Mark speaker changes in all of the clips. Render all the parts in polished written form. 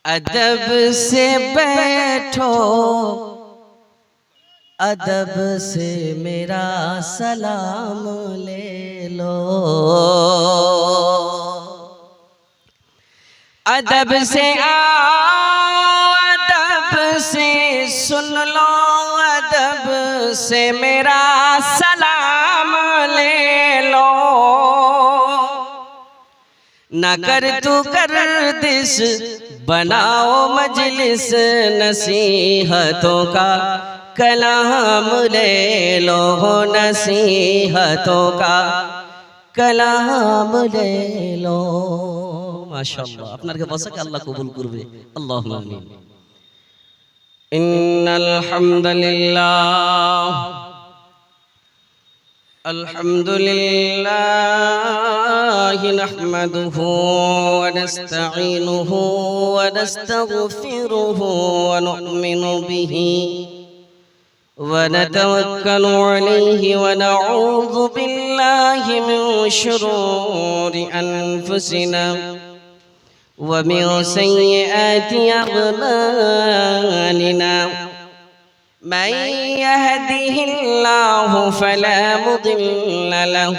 Speaker 1: अदब से बैठो, अदब से मेरा सलाम ले लो, अदब से आओ, अदब से सुन लो, अदब से मेरा सलाम ले लो। ना कर तू कर दिस, बनाओ मजलिस, नसीहतों का कलाम ले लो, नसीहतों का कलाम ले लो। माशाअल्लाह, আপনাকে বসাকে আল্লাহ কবুল করবে। আল্লাহুম্মা আমিন। ইন্নাল হামদুলিল্লাহ, আলহামদুলিল্লাহি নাহমাদুহু ওয়া নাস্তাঈনুহু ওয়া নাস্তাগফিরুহু ওয়া নু'মিনু বিহি ونتوكل عليه ونعوذ بالله من شرور أنفسنا ومن سيئات أعمالنا من يهده الله فلا مضل له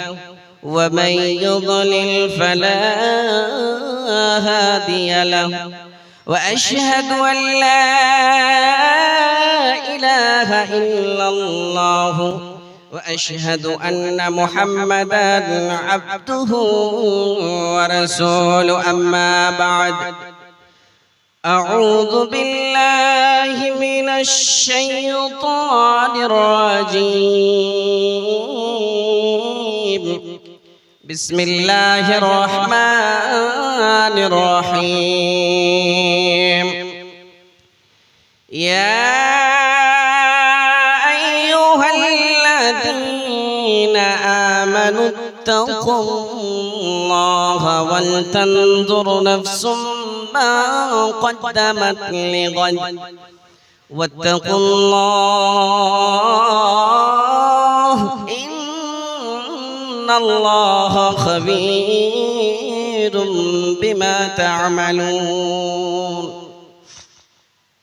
Speaker 1: ومن يضلل فلا هادي له وأشهد أن لا إله إلا الله وأشهد أن محمدًا عبده ورسوله أما بعد أعوذ بالله من الشيطان الرجيم بسم الله الرحمن الرحيم يا اتقوا الله ولتنظر نفس ما قدمت لغد واتقوا الله إن الله خبير بما تعملون.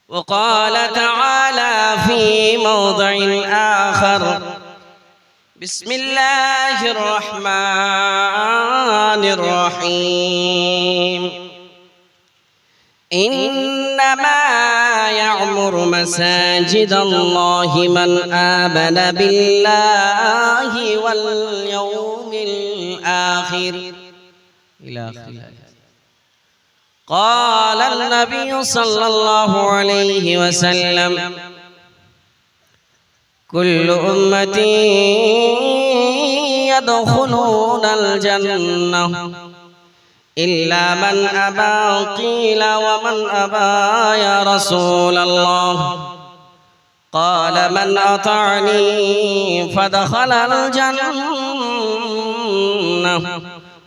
Speaker 1: وقال تعالى في موضع آخر بسم الله الرحمن الرحيم إنما يعمر مساجد الله من آمن بالله واليوم الآخر إلى آخره. قال النبي صلى الله عليه وسلم كل أمتي يدخلون الجنة إلا من أبى. قيل ومن أبى يا رسول الله؟ قال من أطعني فدخل الجنة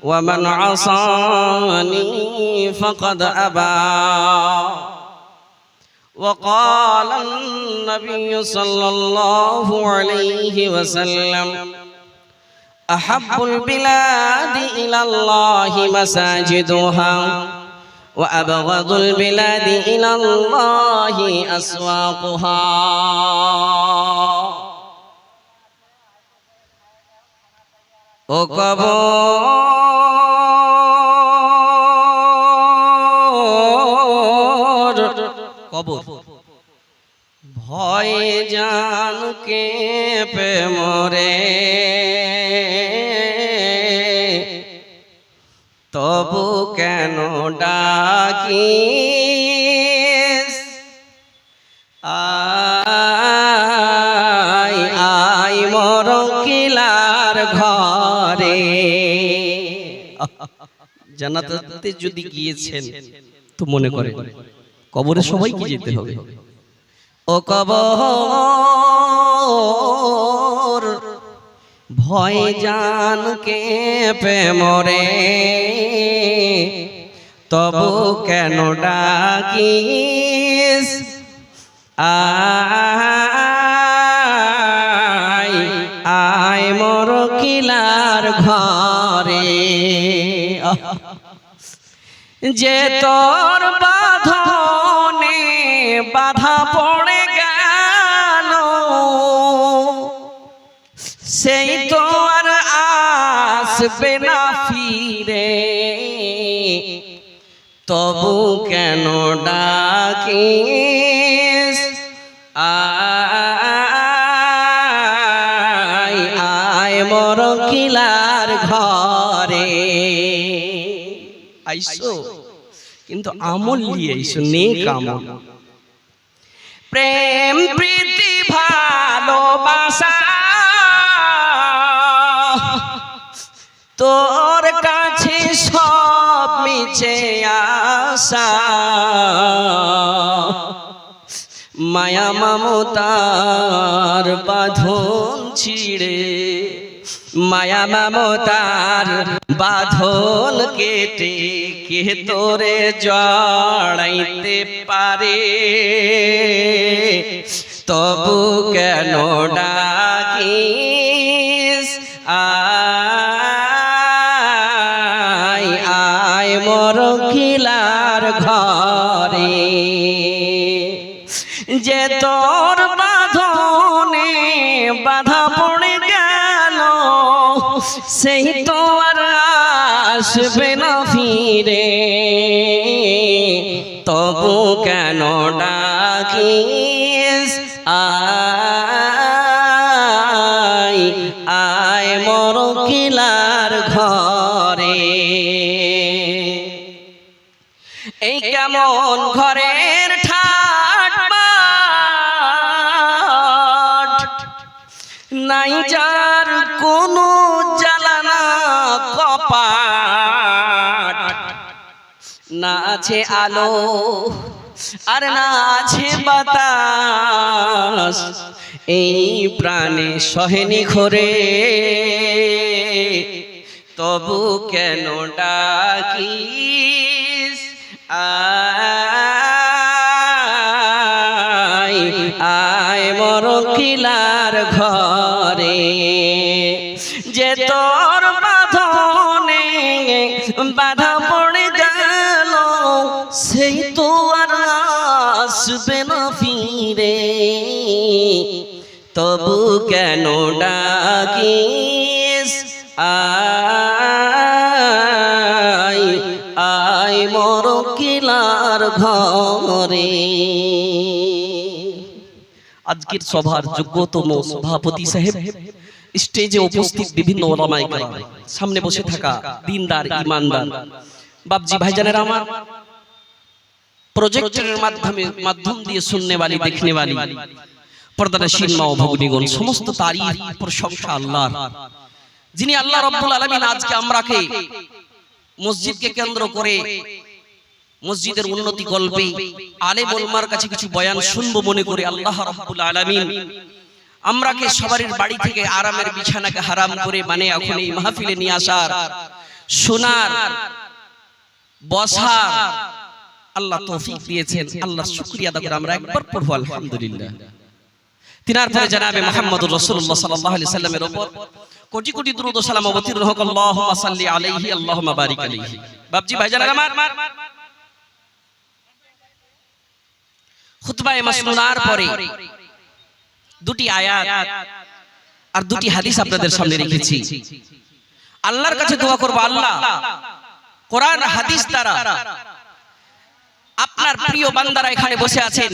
Speaker 1: ومن عصاني فقد أبى. وقال النبي صلى الله عليه وسلم أحب البلاد إلى الله مساجدها وأبغض البلاد إلى الله أسواقها. কবর ভয় জানকে পে মরে তবু কেন ডাকিস? আয় আয় মরকিলার ঘরে। জান্নাতে যদি গিয়েছেন তো মনে করে কবরে সবাইকে যেতে হবে। ও কবর ভয় জানকে পে মরে তবু কেন ডাকিস? আয় আয় মরকিলার ঘরে। যে তোর বাঁধন আসবে না ফিরে, তবু কেন ডাকিস আয় আয় মরকিলার ঘরে। আইসো কিন্তু আমল নিয়ে আইসো, নেক আমল। প্রেম প্রীতি ভালোবাসা তোর কাছে সব মিছে আশা, মায়া মমতার বাঁধন ছিঁড়ে, মায়া মমতার বাঁধন কেটে কে তোরে জড়াইতে পারে, তবু কেন ডাকিস আয় আয় মরকিলার ঘরে। যে তোর বাঁধনে বাধা পড়ে গেল, সেই তো আর আসবে না ফিরে, তবু কেন ডাকিস আয় আয় মরকিলার ঘরে। এই কেমন ঘরের ঠাট নাই যার কোনো জ্বালানা কপাট, না আছে আলো আর না আছে বাতাস, এই প্রাণে সহেনি ঘরে, তবু কেন ডাকিস আয় আয় মরকিলার ঘরে। যে তোর বাঁধনে বাধা পড়ে গেল, সেই তো আর আসবে না ফিরে, তবু কেন ডাকিস আয় আয় মরকিলার ঘরে। আজকের সভার যোগ্যতম সভাপতি সাহেব, স্টেজে উপস্থিত বিভিন্ন ওলামায়ে কেরাম, সামনে বসে থাকা দিনদার ইমানদার বাপজি ভাইজানের আমার, প্রজেক্টরের মাধ্যম দিয়ে শুননে वाली देखने वाली পর্দানশীল মা ও ভগ্নীগণ, সমস্ত তারিফ প্রশংসা আল্লাহর, যিনি আল্লাহ রাব্বুল আলামিন আজকে আমরাকে মসজিদকে কেন্দ্র করে মসজিদের উন্নতি কল্পে আলেম ওলামার কাছে কিছু বয়ান শুনবো মনে করে আল্লাহ রাব্বুল আলামিন আমরাকে সবার বাড়ি থেকে আরামের বিছানাকে হারাম করে মানে এখন এই মাহফিলে নিয়ে আসার, শোনার, বসার আল্লাহ তৌফিক দিয়েছেন। আল্লাহর শুকরিয়া আদা করে আমরা একবার পড়বো আলহামদুলিল্লাহ। তিনার পরে জনাবে মুহাম্মদুর রাসূলুল্লাহ সাল্লাল্লাহু আলাইহি সাল্লামের উপর কোটি কোটি দরুদ ও সালাম অবতীর্ণ হোক। আল্লাহুম্মা সাল্লি আলাইহি আল্লাহুম্মা বারিক আলাইহি। বাপজি ভাইজানেরা আমার, খুতবায়ে মাসনুনার পরে দুটি আয়াত আর দুটি হাদিস আপনাদের সামনে রেখেছি। আল্লাহর কাছে দোয়া করব, আল্লাহ কোরআন হাদিস দ্বারা আপনার প্রিয় বান্দারা এখানে বসে আছেন,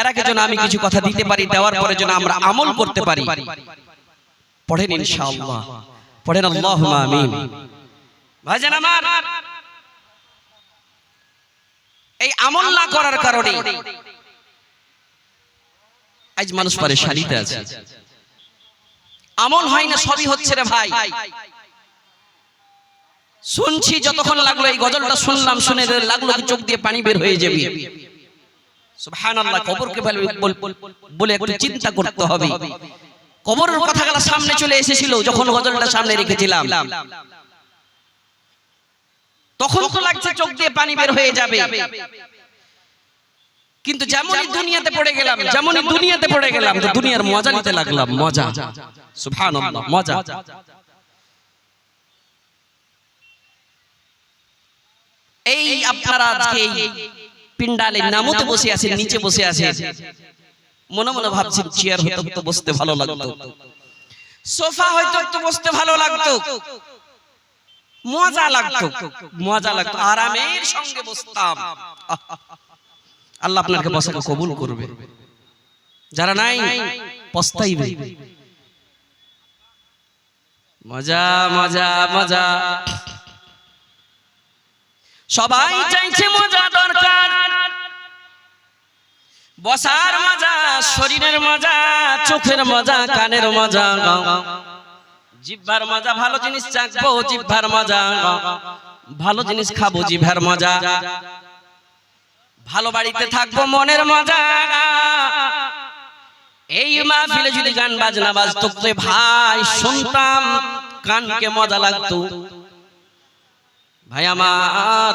Speaker 1: এরাকে যেন আমি কিছু কথা দিতে পারি, দেওয়ার পরে যেন আমরা আমল করতে পারি। পড়েন ইনশাআল্লাহ, পড়েন আল্লাহুম্মা আমিন। ভাইজান আমার, এই আমল না করার কারণে আজ মানুষ পেরেশানিতে আছে। আমল হয় না, সবই হচ্ছে রে ভাই। শুনছি যতক্ষণ লাগলো, এই গজলটা শুনলাম, শুনে লাগলো কি চোখ দিয়ে পানি বের হয়ে যাবে। সুবহানাল্লাহ, কবরকে বলে একটু চিন্তা করতে হবে। কবরের কথাগুলো সামনে চলে এসেছিল যখন গজলটা সামনে রেখেছিলাম, তখন তো লাগছে চোখ দিয়ে পানি বের হয়ে যাবে। কিন্তু যেমনই দুনিয়াতে পড়ে গেলাম, তো দুনিয়ার মজা নিতে লাগলাম। মজা, সুবহানাল্লাহ, মজা। এই আপনারা আজকে পিন্ডালে নামতে বসে আছেন, নিচে বসে আছেন, মনে মনে ভাবছেন চেয়ার হয়তো তো বসতে ভালো লাগতো, সোফা হয়তো তো বসতে ভালো লাগতো, মজা লাগতো, মজা লাগতো, আরামের সঙ্গে বসতাম। আল্লাহ আপনাকে বসাকে কবুল করবে, যারা নাই পস্তাইবে। মজা মজা মজা, সবাই চাইছে মজা দরকার, বসার মজা, শরীরের মজা, চোখের মজা, কানের মজা, জিহ্বার মজা, ভালো জিনিস চাখবো জিহ্বার মজা, ভালো জিনিস খাবো জিহ্বার মজা, ভালো বাড়িতে থাকবো মনের মজা। এই মাহফিলে যদি গান বাজনা বাজতো ভাই শুনতাম, কানকে মজা লাগতো। ভাই আমার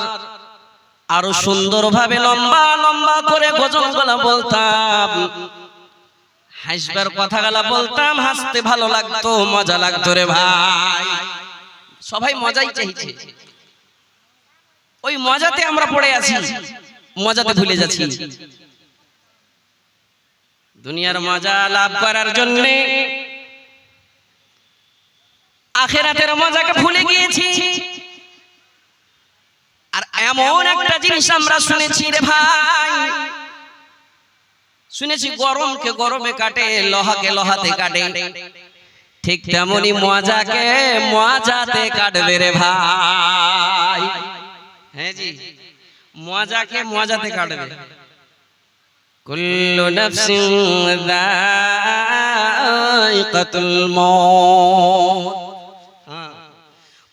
Speaker 1: আরো সুন্দর ভাবে লম্বা লম্বা করে গজল গলা বলতাম, হাসবার কথা গলা বলতাম, হাসতে ভালো লাগতো, মজা লাগতো রে ভাই। সবাই মজাই চাইছে, ওই মজাতে আমরা পড়ে আছি, মজাতে ভুলে যাচ্ছি। দুনিয়ার মজা লাভ করার জন্য আখিরাতের মজাকে ভুলে গিয়েছি। আর এমন একটা জিনিস আমরা শুনেছি রে ভাই, শুনেছি গরমকে গরমে কাটে, লোহাকে লোহাতে কাটে, ঠিক তেমনি মজাকে মজাতে কাটবে রে ভাই। হ্যাঁ জি, মজাকে মজাতে কাটবে। কুল্লু নাফসিন যায়িকাতুল মউত,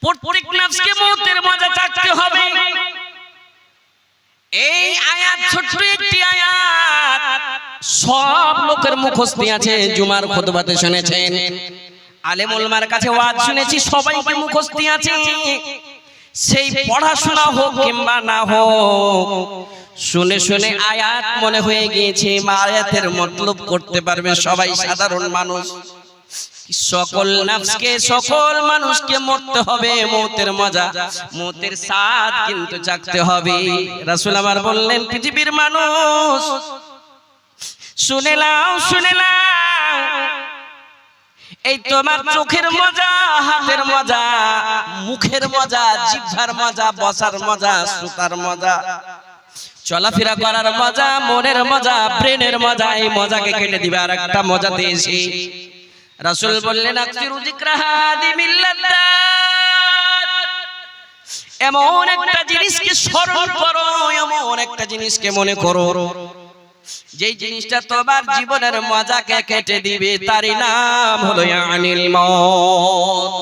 Speaker 1: প্রত্যেক নফসকে মউতের মজা চাখতে হবে। এই আয়াত ছোট্ট একটি আয়াত, সব লোকের মুখস্থ আছে, জুমার খুতবাতে শুনেছেন, আলেম উলামার কাছে ওয়াজ শুনেছি, সবাইকে মুখস্থ আছে। সেই পড়াশোনা হোক কিংবা না হোক, শুনে শুনে আয়াত মনে হয়ে গিয়েছে, আয়াতের মতলব করতে পারবে সবাই সাধারণ মানুষ। সকল নফসকে, সকল মানুষকে মরতে হবে, মৌতের মজা, মৌতের স্বাদ কিন্তু চাখতে হবে। রাসূল আমার বললেন, পৃথিবীর মানুষ শুনে নাও, শুনে নাও, এই তোমার চোখের মজা, হাতের মজা, মুখের মজা, জিহ্বার মজা, বসার মজা, সুতার মজা, চলাফেরা করার মজা, মনের মজা, ব্রেনের মজা, এই মজাকে কেটে দিবে আর একটা মজাতে এসে। রাসূল বললেন, আকসিরু যিকরা হাদিমিল লাযযাত, এমন একটা জিনিসকে স্মরণ করো, এমন একটা জিনিসকে মনে করো, যেই জিনিসটা তোমার জীবনের মজাকে কেটে দিবে, তারই নাম হলো ইয়ানিল মউত।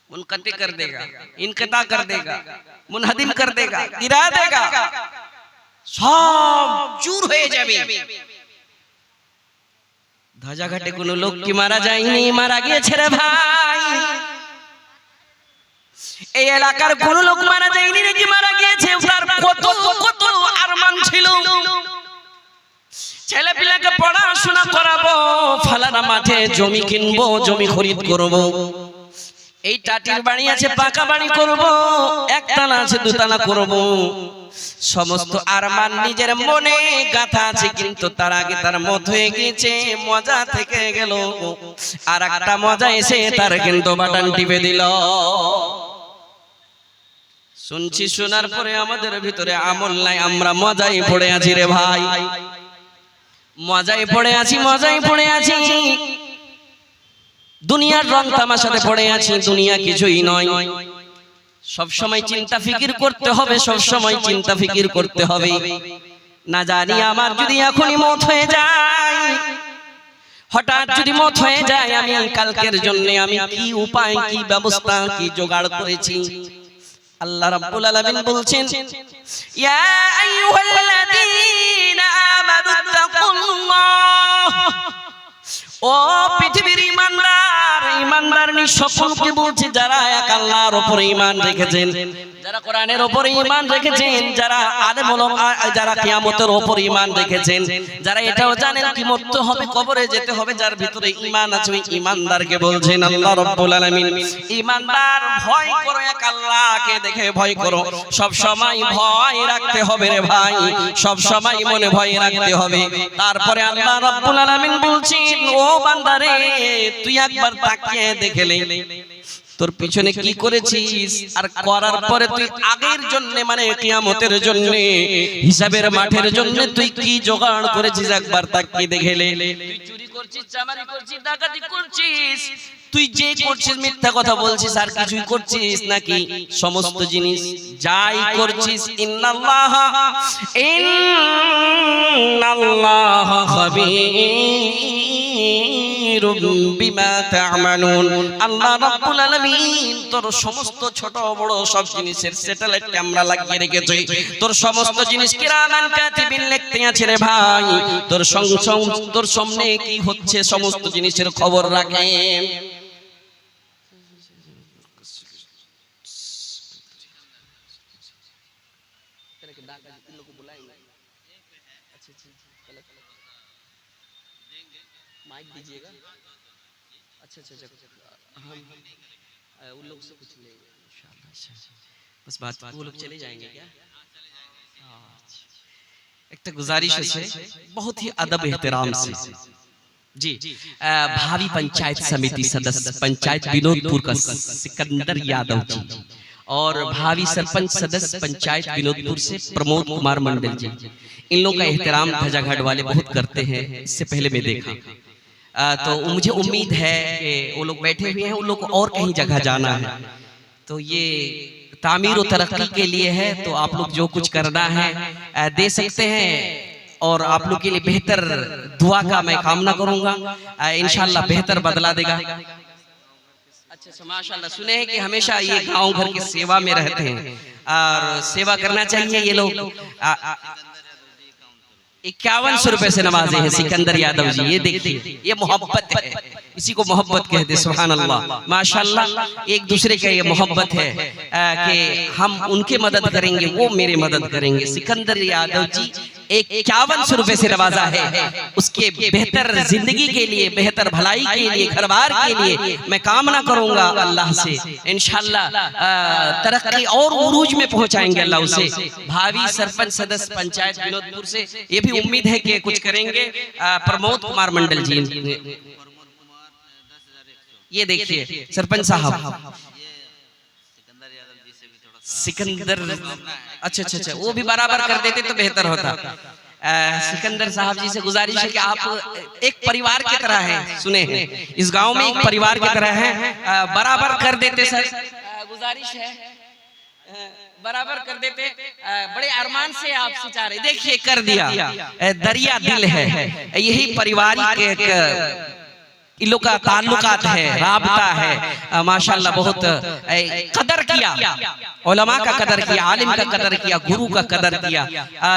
Speaker 1: মুনকাতি কর দেগা, ইনকিতা কর দেগা, মুনহাদিম কর দেগা, গিরা দেগা, সব চুর হয়ে যাবে। ধ্বজাঘাটে কোন লোক কি মারা যায়নি? মারা গিয়েছে রে ভাই। এই এলাকার কোন লোক মারা যায়নি রে, কি মারা গিয়েছে। তার কত কত আরমান ছিল, ছেলে পিলাকে পড়াশোনা করাবো, ফালানা মাঠে জমি কিনবো, জমি খরিদ করবো, এই টাটির বাড়ি আছে পাকা বাড়ি করব, একতলা আছে দুতলা করব, সমস্ত আরমান নিজের মনে গাঁথা আছে, কিন্তু তার আগে তার মত হয়ে গিয়েছে, মজা থেকে গেল, আর একটা মজা এসে তার কিন্তু বাটন টিপে দিল। শুনছি, শোনার পরে আমাদের ভিতরে আমল নাই, আমরা মজাই পড়ে আছি রে ভাই, মজাই পড়ে আছি, মজাই পড়ে আছি, দুনিয়ার রং তামাশাতে পড়ে আছি, দুনিয়া কিছুই নয়। সব সময় চিন্তা ফিকির করতে হবে, সব সময় চিন্তা ফিকির করতে হবে। না জানি আমার যদি এখনই মত হয়ে যায়, হঠাৎ যদি মত হয়ে যায়, আমি কালকের জন্য আমি কি উপায়, কি ব্যবস্থা, কি জোগাড় করেছি। আল্লাহ রাব্বুল আলামিন বলছেন, ইয়া আইয়ুহাল্লাযীনা আমানু তাকুল্লাহ, ও পৃথিবীর ঈমানদার, ঈমানদারনি সকলকে বলছি, যারা এক আল্লাহর উপর ঈমান রেখেছেন, যারা কোরআনের উপর ঈমান রেখেছেন, যারা আলেম ওলামা, যারা কিয়ামতের উপর ঈমান রেখেছেন, যারা এটাও জানেন কি মরতে হবে, কবরে যেতে হবে, যার ভিতরে ঈমান আছে, ওই ঈমানদারকে বলছেন আল্লাহ রাব্বুল আলামিন, ঈমানদার ভয় করো, এক আল্লাহকে দেখে ভয় করো, সব সময় ভয় রাখতে হবে রে ভাই, সব সময় মনে ভয় রাখতে হবে। তারপরে আল্লাহ রাব্বুল আলামিন বলছেন, ও বান্দারে, তুই একবার তাকিয়ে দেখলে তোর পিছনে কি করেছিস আর করার পরে তুই আগের জন্য মানে কিয়ামতের জন্য হিসাবের মাঠের জন্য তুই কি জোগাড় করেছিস একবার তাকিয়ে দেখেলে। তুই চুরি করছিস, চামারি করছিস, ডাকাতি করছিস, তুই যে করছিস মিথ্যা কথা বলছিস আর কিছুই করছিস নাকি সমস্ত জিনিস যাই করছিস ইন্নাল্লাহা খাবীরুম বিমা তা'মালুন। আল্লাহ রাব্বুল আলামিন তোর সমস্ত ছোট বড় সব জিনিসের স্যাটেলাইট ক্যামেরা লাগিয়ে রেখেছে। তোর সমস্ত জিনিস কিরামান কাতিবিন লিখতে আছে রে ভাই। তোর সামনে কি হচ্ছে সমস্ত জিনিসের খবর রাখে। माइक दीजिएगा। अच्छा अच्छा अच्छा हम उन लोग से कुछ लेंगे इंशाल्लाह। बस बात वो लोग चले जाएंगे क्या? एक गुजारिश है बहुत ही अदब एहतराम से जी। भावी पंचायत समिति सदस्य पंचायत विनोदपुर का सिकंदर यादव जी और भावी सरपंच सदस्य पंचायत विनोदपुर से प्रमोद कुमार मंडल जी, इन लोगों का एहतराम ध्वजाघाट वाले बहुत करते हैं। इससे पहले मैं देखा तो मुझे उम्मीद है कि वो लोग बैठे हुए हैं, उन लोग को और कहीं जगह जाना है तो ये तामीर और तरक्की के लिए है। तो आप लोग जो कुछ करना है दे सकते हैं और आप लोग के लिए बेहतर दुआ का मैं कामना करूंगा। इंशाल्लाह बेहतर बदला देगा। अच्छा माशाल्लाह सुने हैं कि हमेशा ये गांव घर की सेवा में रहते हैं और सेवा करना चाहिए ये लोग। 5100 रुपए से नवाजे हैं सिकंदर यादव जी। ये देखिए ये मोहब्बत है, इसी को मोहब्बत कहते हैं। सुभान अल्लाह माशाल्लाह एक दूसरे का ये मोहब्बत है कि हम उनके मदद करेंगे वो मेरे मदद करेंगे। सिकंदर यादव जी 5100 रुपए से नवाजा है। उसके बेहतर जिंदगी के लिए, बेहतर भलाई के लिए, घर बार के लिए मैं कामना करूंगा अल्लाह से। इंशाल्लाह तरक्की और उरूज में पहुंचाएंगे अल्लाह उसे। भावी सरपंच सदस्य पंचायत विनोदपुर से ये भी उम्मीद है कि कुछ करेंगे। प्रमोद कुमार मंडल जी, ये देखिए सरपंच साहब सिकंदर। अच्छा अच्छा अच्छा वो भी बराबर कर देते तो बेहतर होता। सिकंदर साहब जी से गुजारिश है कि आप एक परिवार की तरह हैं, सुने हैं इस गांव में एक परिवार की तरह हैं, बराबर कर देते सर। गुजारिश है बराबर कर देते। बड़े अरमान से आपसे चाह रहे, देखिए कर दिया। दरिया दिल है, यही पारिवारिक एक इन लोग का ताल्लुकात है, राबता है। माशाल्लाह बहुत कदर किया, उलमा का कदर किया, आलिम का कदर किया, गुरु का कदर किया।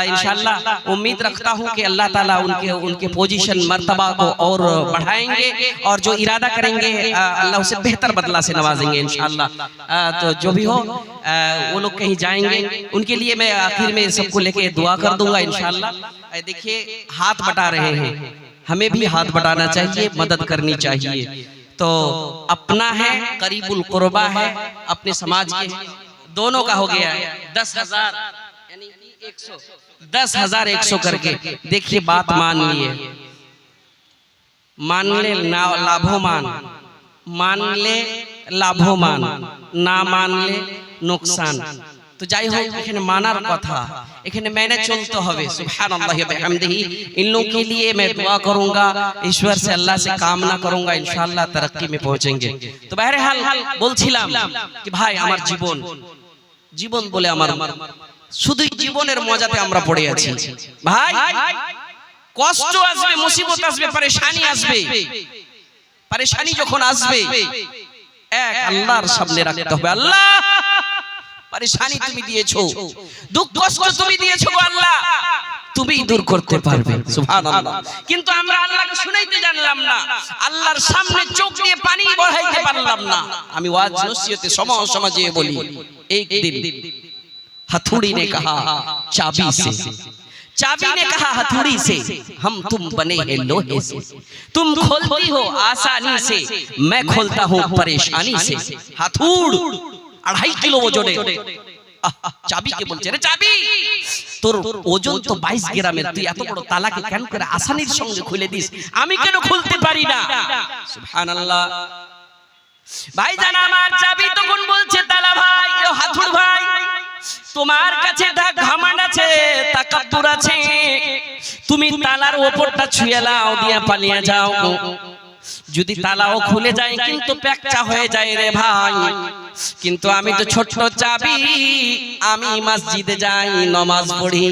Speaker 1: इंशाल्लाह उम्मीद रखता हूँ कि अल्लाह ताला उनके पोजीशन मर्तबा को और बढ़ाएंगे और जो इरादा करेंगे अल्लाह उसे बेहतर बदला से नवाजेंगे इंशाल्लाह। तो जो भी हो वो लोग कहीं जाएंगे, उनके लिए मैं आखिर में सबको लेके दुआ कर दूंगा इंशाल्लाह। देखिए हाथ बटा रहे हैं, हमें भी हाथ बढ़ाना चाहिए, मदद करनी चाहिए। तो अपना है, करीबुल कुर्बा है, अपने समाज के दोनों का हो गया है 10,000 यानी 100 10,100 करके। देखिए बात मान लिए, मान ले लाभोमान, मान ले लाभोमान, ना मान ले नुकसान। तो যাই হোক এখানে মানার কথা, এখানে মেনে চলতে হবে। সুবহানাল্লাহি ওয়া বিহামদিহি। इन लोगों के लिए मैं दुआ करूंगा, ईश्वर से अल्लाह से कामना करूंगा, इंशाल्लाह तरक्की में पहुंचेंगे। तो बहरहाल বলছিলাম कि ভাই আমার জীবন বলে আমার শুধু জীবনের মজাতে আমরা পড়ে আছি ভাই। কষ্ট আসবে, মুসিবত আসবে, পরেশানি আসবে। পরেশানি যখন আসবে এক আল্লাহর সামনে রাখতে হবে, আল্লাহ परेशानी তুমি দিয়েছো, দুঃখ কষ্ট তুমি দিয়েছো গো আল্লাহ, তুমি দূর করতে পারবে। সুবহানাল্লাহ। কিন্তু আমরা আল্লাহকে শুনাইতে জানলাম না, আল্লাহর সামনে চোখ দিয়ে পানি বহাইতে পারলাম না। আমি ওয়াজ নসিহতে সমাজে বলি, एक दिन हथौड़ी ने कहा चाबी से, चाबी ने कहा हथौड़ी से, हम तुम बने हैं लोहे से, तुम खोलती हो आसानी से, मैं खोलता हूं परेशानी से। हथौड़ 2.5 किलो ওজনে চাবিকে বলছে, রে চাবি তোর ওজন তো 22 গ্রামের, তুই এত বড় তালাকে কেন করে আসানির সঙ্গে খুলে দিস, আমি কেন খুলতে পারি না? সুবহানাল্লাহ। ভাইজান আমার চাবি তখন বলছে তালা ভাই, ও হাতুড় ভাই, তোমার কাছে ঘামান্ড আছে, তাকাব্বুর আছে, তুমি তালার ওপরটা ছুঁয়ে লাও দিয়া পালিয়ে যাও। যদি তালাও খুলে যায় কিন্তু প্যাকচা হয়ে যায় রে ভাই। কিন্তু আমি তো ছোট্ট চাবি, আমি মসজিদে যাই, নামাজ পড়ি।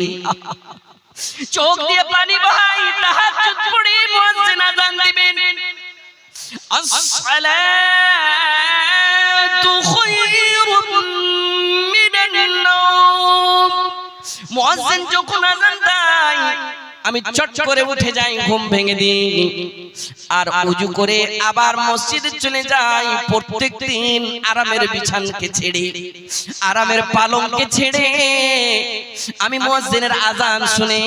Speaker 1: চোখ দিয়ে পানি ভাই, তাহাজ্জুদ পড়ি, মুয়াজ্জিন আযান দিবেন, আসসালাতু খায়রুম মিনান নাওম। মুয়াজ্জিন যখন আযান দেয় আমি চট করে উঠে যাই, ঘুম ভেঙে দিই, আর ওযু করে আবার মসজিদে চলে যাই। প্রত্যেকদিন আরামের বিছানাকে ছেড়ে, আরামের পালঙ্কে ছেড়ে আমি মুয়াজ্জিনের আযান শুনে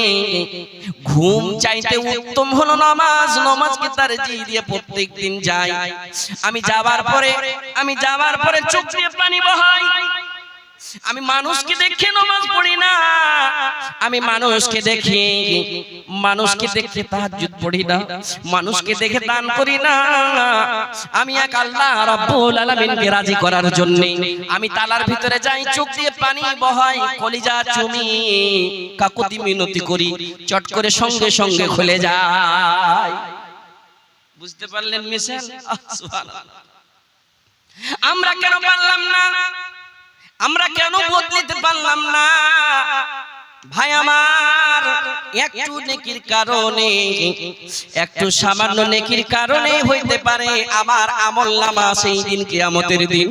Speaker 1: ঘুম চাইতে উত্তম হলো নামাজ, নামাজকে তারজিহ দিয়ে প্রত্যেকদিন যাই। আমি যাবার পরে চোখ দিয়ে পানি বহাই। আমি মানুষকে দেখে নামাজ পড়ি না, আমি মানুষকে দেখে তাহাজ্জুদ পড়ি না, মানুষকে দেখে দান করি না। আমি এক আল্লাহ রাব্বুল আলামিনকে রাজি করার জন্য আমি তালার ভিতরে যাই, চোখ দিয়ে পানি বহাই, কলিজা চুমি, কাকুতি মিনতি করি, চট করে সঙ্গে সঙ্গে খুলে যায়। বুঝতে পারলেন মিশেল? সুবহানাল্লাহ। আমরা কেন পারলাম না? আমরা কেন বদলাতে পারলাম না? ভাই আমার, একটু নেকির কারণে, একটু সামান্য নেকির কারণে হইতে পারে আমার আমলনামা সেই দিন কিয়ামতের দিন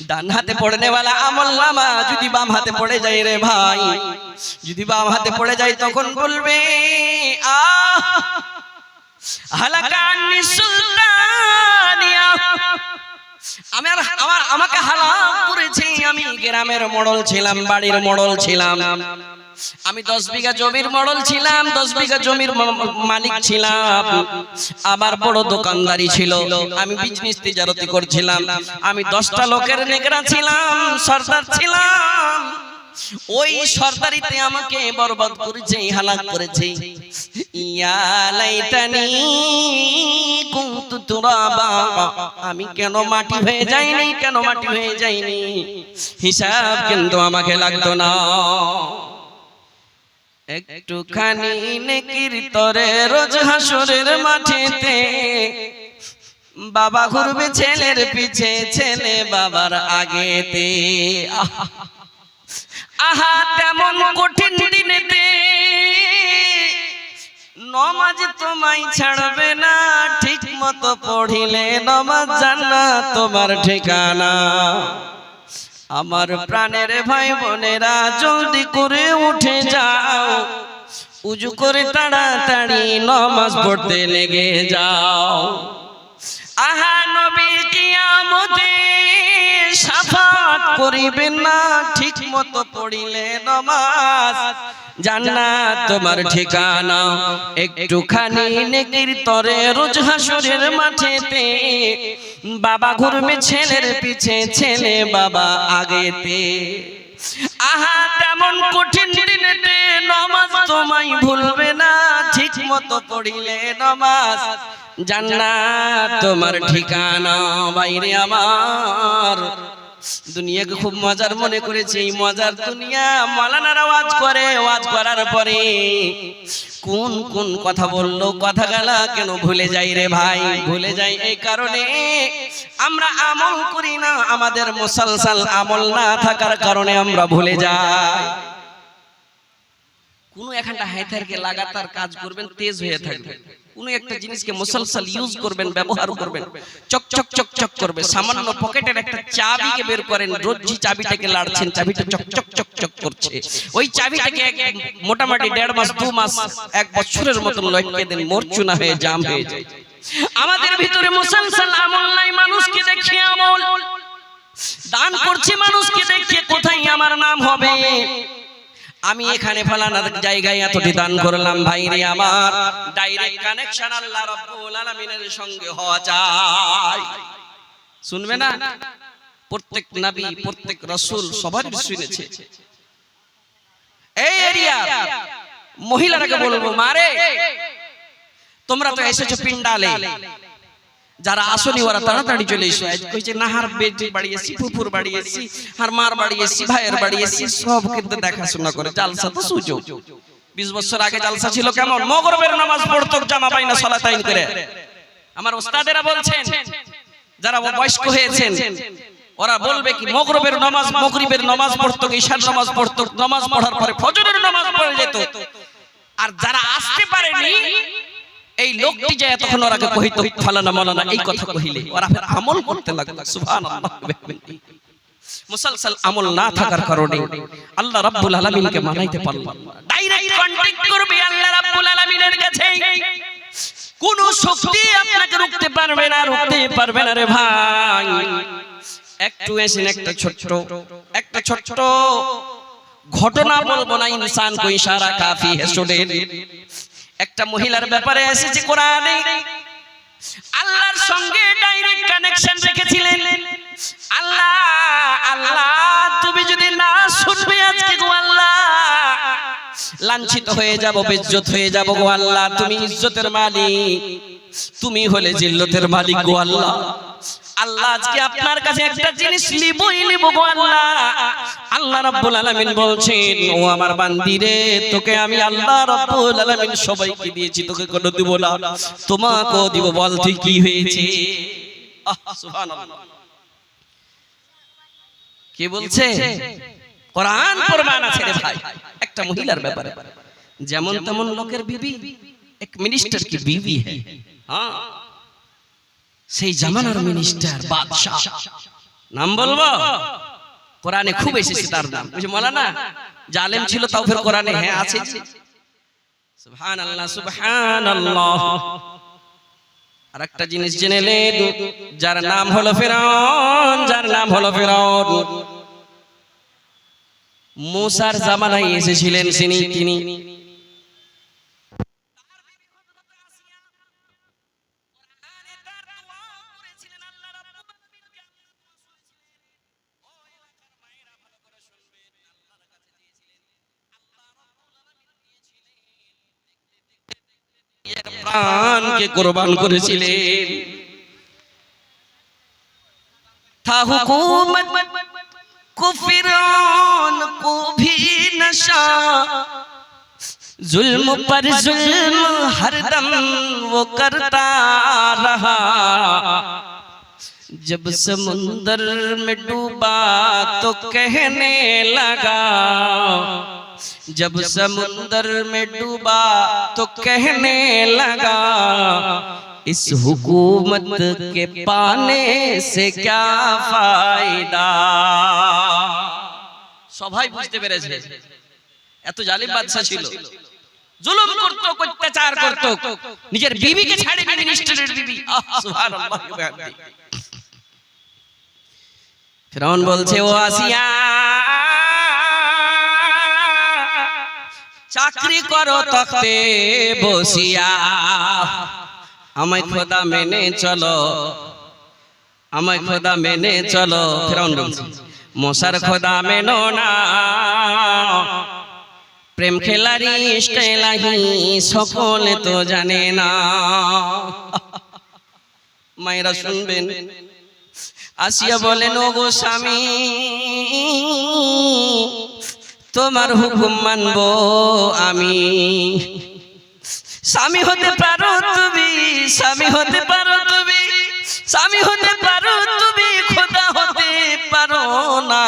Speaker 1: ডান হাতে পড়নেওয়ালা আমলনামা যদি বাম হাতে পড়ে যায় রে ভাই, যদি বাম হাতে পড়ে যায় তখন বলবে হালাকানি সুলতানিয়া, আমাকে হালাক করেছে। আমি গ্রামের মোড়ল ছিলাম, বাড়ির মোড়ল ছিলাম, আমি 10 বিঘা জমির মোড়ল ছিলাম, 10 বিঘা জমির মালিক ছিলাম, আমার বড় দোকানদারি ছিল, আমি বিজনেস তিজারতি করছিলাম, আমি 10টা লোকের নেকড়া ছিলাম, সরদার ছিলাম। ওই সরদারিতে আমাকে বরবাদ করেছে, হালাক করেছে। ইয়া লাইতানি কুনতু তুরাবা, আমি কেন মাটি হয়ে যাইনি, কেন মাটি হয়ে যাইনি, হিসাব কিন্তু আমাকে লাগতো না। একটুখানি নেকির তরে রোজ হাসরের মাঠেতে বাবা ঘুরবে ছেলের পিছে, ছেলে বাবার আগেতে। আহা তেমন কঠিন দিনেতে নামাজ তোমায় ছাড়বে না, ঠিক মতো পড়িলে নামাজ জান্নাত তোমার ঠিকানা। আমার প্রাণের ভাই বোনেরা জলদি করে উঠে যাও, উজু করে তাড়াতাড়ি নামাজ পড়তে লেগে যাও। আহা নবী কিয়ামতে শাফাত করিবেন না, ঠিক মতো পড়িলে নামাজ জান্নাত তোমার ঠিকানা। একটুখানি নেকির তরে রোজ হাসরের মাঠেতে বাবা ঘুরবে ছেলের পিছে, ছেলে বাবা আগেতে। আহা তেমন কঠিন দিনেতে নামাজ তোমায় ভুলবে না, ঠিক মতো পড়িলে নামাজ জান্নাত তোমার ঠিকানা। বাইরে আমার দুনিয়াকে খুব মজার মনে করেছে, এই মজার দুনিয়া মাওলানারা ওয়াজ করে, ওয়াজ করার পরে কোন কোন কথা বললো, কথাগুলা কেন ভুলে যাই রে ভাই? ভুলে যাই এই কারণে আমরা আমল করি না, আমাদের মুসলসল আমল না থাকার কারণে আমরা ভুলে যাই। কোন একটা হাইতারকে লাগাতার কাজ করবেন, তেজ হয়ে থাকবে, কোন একটা জিনিসকে মুসলসল ইউজ করবেন, ব্যবহার করবেন, চক চক চক চক করবে। সামান্য পকেটের একটা চাবিকে বের করেন, রোজই চাবিটাকে লাড়ছেন, চাবিটা চক চক চক চক করছে, ওই চাবিটাকে মোটামুটি 1.5 মাস 2 মাস 1 বছরের মতো লটকে দেন, মরচুনা হয়ে জাম হয়ে যায়। আমাদের ভিতরে মুসলসল আমল নাই, মানুষকে দেখে আমল, দান করছি মানুষকে দেখে, কোথায় আমার নাম হবে, আমি এখানে ফলানার জায়গায় এতটি দান করলাম। ভাইরে আমার ডাইরেক্ট কানেকশন আল্লাহ রাব্বুল আলামিনের সঙ্গে হওয়া চাই। শুনবে না? প্রত্যেক নবী, প্রত্যেক রাসূল সবার শুনেছে। এই এরিয়া মহিলারাকে বলবো, মারে তোমরা তো এসেছো পিন্ডালে, যারা আসনি ওরা তাড়াতাড়ি চলে এসে কইছে না হার বেটি বাড়ি এসেছি, ফুফুর বাড়ি এসেছি, আর মার বাড়ি এসেছি, ভাইয়ের বাড়ি এসেছি, সব কিন্তু দেখাশোনা করে। জালসা তো সুযোগ। 20 বছর আগে জালসা ছিল কেমন? মগরিবের নামাজ পড়তো জামা বাইনা সালাতাইন করে। আমার ওস্তাদেরা বলছেন, যারা বয়স্ক হয়েছেন ওরা বলবে কি মগরিবের নামাজ পড়তো, ঈশার নামাজ পড়তো, নামাজ পড়ার পরে ফজরের নামাজ পড়ে যেত। আর যারা আসতে পারেনি এই লোকটি যে তখন ওরাকে কহিত ফালানা মালানা এই কথা কহিলে ওরা ফের আমল করতে লাগলো। সুবহানাল্লাহ। মুসলসল আমল না থাকার কারণে আল্লাহ রাব্বুল আলামিনকে মানাইতে পারল না। ডাইরেক্ট কন্টাক্ট করবে আল্লাহ রাব্বুল আলামিনের কাছে। কোন শক্তি আপনাকে রুখতে পারবে না, রুখতে পারবে না রে ভাই। একটু এসেন, একটা ছোট্ট ঘটনা বলবো না, ইনসান কো ইশারা কাফি হে শুনেন। একটা মহিলার ব্যাপারে এসেছে কোরআনে, আল্লাহর সঙ্গে ডাইরেক্ট কানেকশন রেখেছিলেন। আল্লাহ আল্লাহ তুমি যদি না শুনবে আজকে গো আল্লাহ লাঞ্ছিত হয়ে যাব, বেইজ্জত হয়ে যাব গো আল্লাহ। তুমি ইজ্জতের মালিক, তুমি হলে জিল্লতের মালিক গো আল্লাহ। আল্লাহ আজকে আপনার কাছে একটা জিনিস লিবই লিব গো আল্লাহ। আল্লাহ রাব্বুল আলামিন বলছেন, ও আমার বান্দি রে, তোকে আমি আল্লাহ রাব্বুল আলামিন সবাইকে দিয়েছি, তোকে কোনো দিব না, তোমাকেও দিব। বল তুই কি হয়েছে? সুবহানাল্লাহ। কি বলছে? কোরআন প্রমাণ আছে রে ভাই। একটা মহিলার ব্যাপারে, যেমন তেমন লোকের বিবি, এক মিনিস্টার কি বিবি है। হ্যাঁ, সেই জামানার মিনিস্টার বাদশা, নাম বলবো? কোরআনে খুব এসেছে তার নাম। ওই যে মাওলানা জালেম ছিল তাও ফের কোরআনে হ্যাঁ আছে। সুবহানাল্লাহ সুবহানাল্লাহ। আর একটা জিনিস জেনে নেন, যার নাম হলো ফিরআউন, যার নাম হলো ফিরআউন, মুসার জামানায় এসেছিলেন তিনি। প্রাণকে কুরবান করেছিলেন। था हुकूमत को फिरौन को भी नशा, जुल्म पर जुल्म हरदम वो करता रहा। जब समुंदर में डूबा तो कहने लगा, जब समुंदर में डूबा तो कहने लगा, इस हुकूमत के पाने से क्या फायदा। সবাই বুঝতে পেরেছে এত জালিম বাদশা ছিল, জুলুম করত, অত্যাচার করত, নিজের বিবিকে ছাড়ে মিনিস্টারের বিবি। সুবহানাল্লাহ। ফিরআউন বলছে, ও আসিয়া চাকরি করো তখতে বসিয়া, আমায় খোদা মেনে চলো, আমায় খোদা মেনে চলো। ফিরআউন বলছে, মুসার খোদা মেনো না, প্রেম খেলারি ইশক ইলাহি সকলে তো জানে না। মায়েরা শুনবেন, আসিয়া বলেন, ও গো স্বামী, তোমার হুকুম মানবো আমি। স্বামী হতে পারো তুমি, স্বামী হতে পারো তুমি, স্বামী হতে পারো তুমি, খোদা হতে পারো না।